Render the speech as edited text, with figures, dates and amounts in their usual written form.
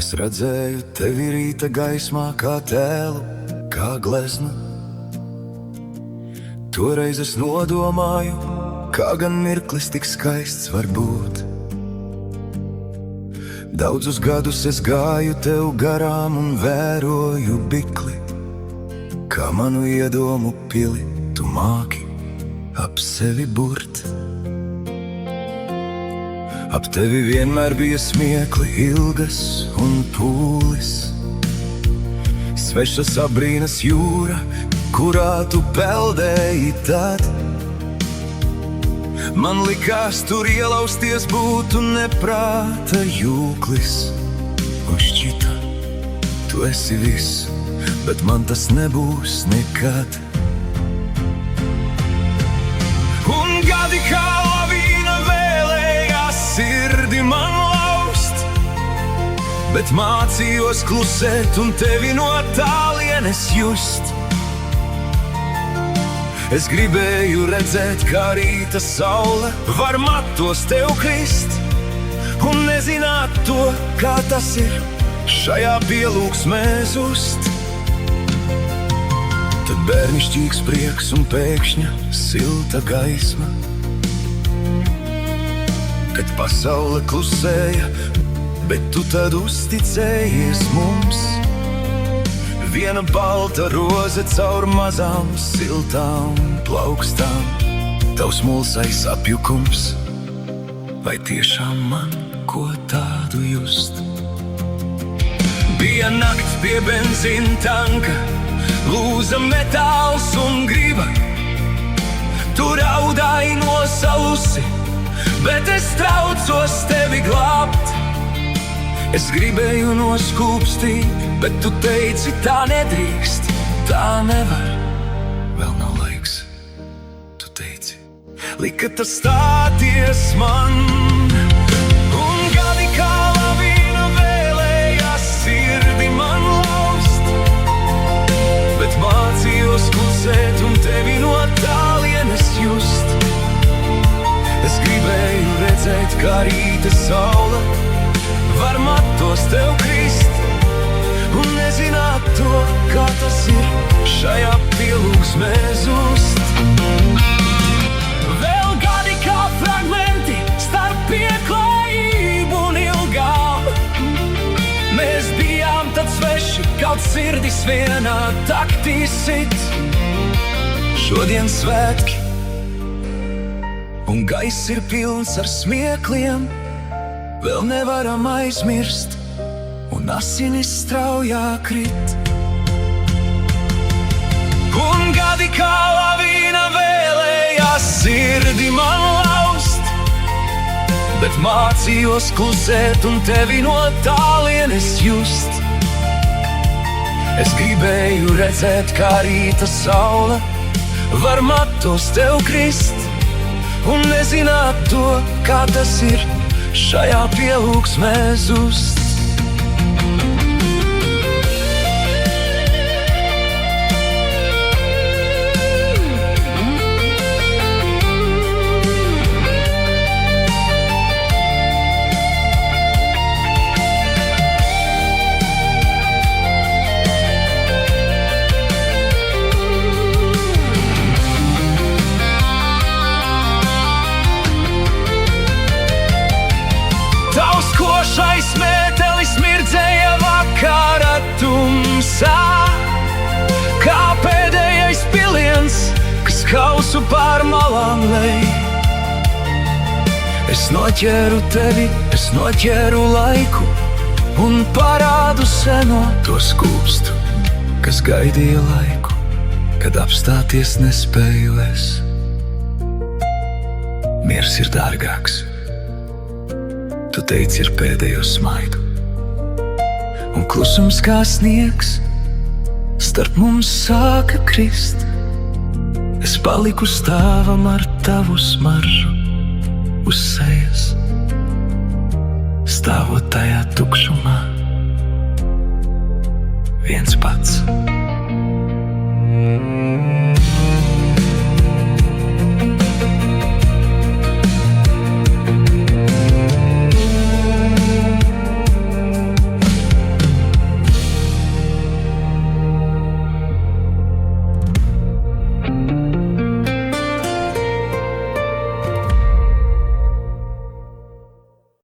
Es redzēju tevi rīta gaismā kā tēlu, kā gleznu. Toreiz es nodomāju, kā gan mirklis tik skaists var būt. Daudzus gadus es gāju tev garām un vēroju bikli, kā manu iedomu pili tu māki ap sevi burt. Ap tevi vienmēr bija smiekli, ilgas un pūlis, svešas abrīnas jūra, kurā tu peldēji tad. Man likās tur ielausties būtu neprāta jūklis, un šķita, tu esi viss, bet man tas nebūs nekad. Un gadi kā lavīna vēlējās sirdi man laust, bet mācījos klusēt un tevi no tālienes just. Es gribēju redzēt, kā rīta saule var matos tev krist, un nezināt to, kā tas ir šajā pielūgsmē zust. Tad bērnišķīgs prieks un pēkšņa silta gaisma, kad pasaule klusēja, bet tu tad uzticējies mums. Viena balta roze caur mazām siltām plaukstām, tavs mulsais apjukums, vai tiešām man ko tādu just? Bija nakts pie benzīna tanka, lūza metāls un griba. Tu raudāji nosalusi, bet es traucos tevi glābt. Es gribēju noskūpstīt, bet tu teici, tā nedrīkst, tā nevar, vēl nav laiks, tu teici. Lika tas stāties man, un gadi kā lavīna vēlējās sirdi man laust, bet mācījos klusēt un tevi no tālienes just. Es gribēju redzēt, kā rīta saule var matos tev krist, un nezināt to, kā tas ir šajā pielūgsmē zust. Vēl gadi kā fragmenti starp pieklājību un ilgām. Mēs bijām tad sveši, kaut sirdis vienā taktī sit. Šodien svētki, un gaiss ir pilns ar smiekliem, vēl nevaram aizmirst, un asinis straujā krit. Un gadi kā lavīna vēlējās sirdi man laust, bet mācījos klusēt un tevi no tālienes just. Es gribēju redzēt, kā rīta saule var matos tev krist, un nezināt to, kā tas ir šajā pielūgsmē zust. Košais mētelis mirdzēja vakara tumsā, kā pēdējais piliens, kas kausu pār malām lej. Es noķēru tevi, es noķēru laiku, un parādu seno to skūpstu, kas gaidīja laiku, kad apstāties nespēju es. Miers ir dārgāks, tu teici, ir pēdējo smaidu, un klusums kā sniegs starp mums sāka krist. Es paliku stāvam ar tavu smaržu uz sejas, stāvot tajā tukšumā, viens pats.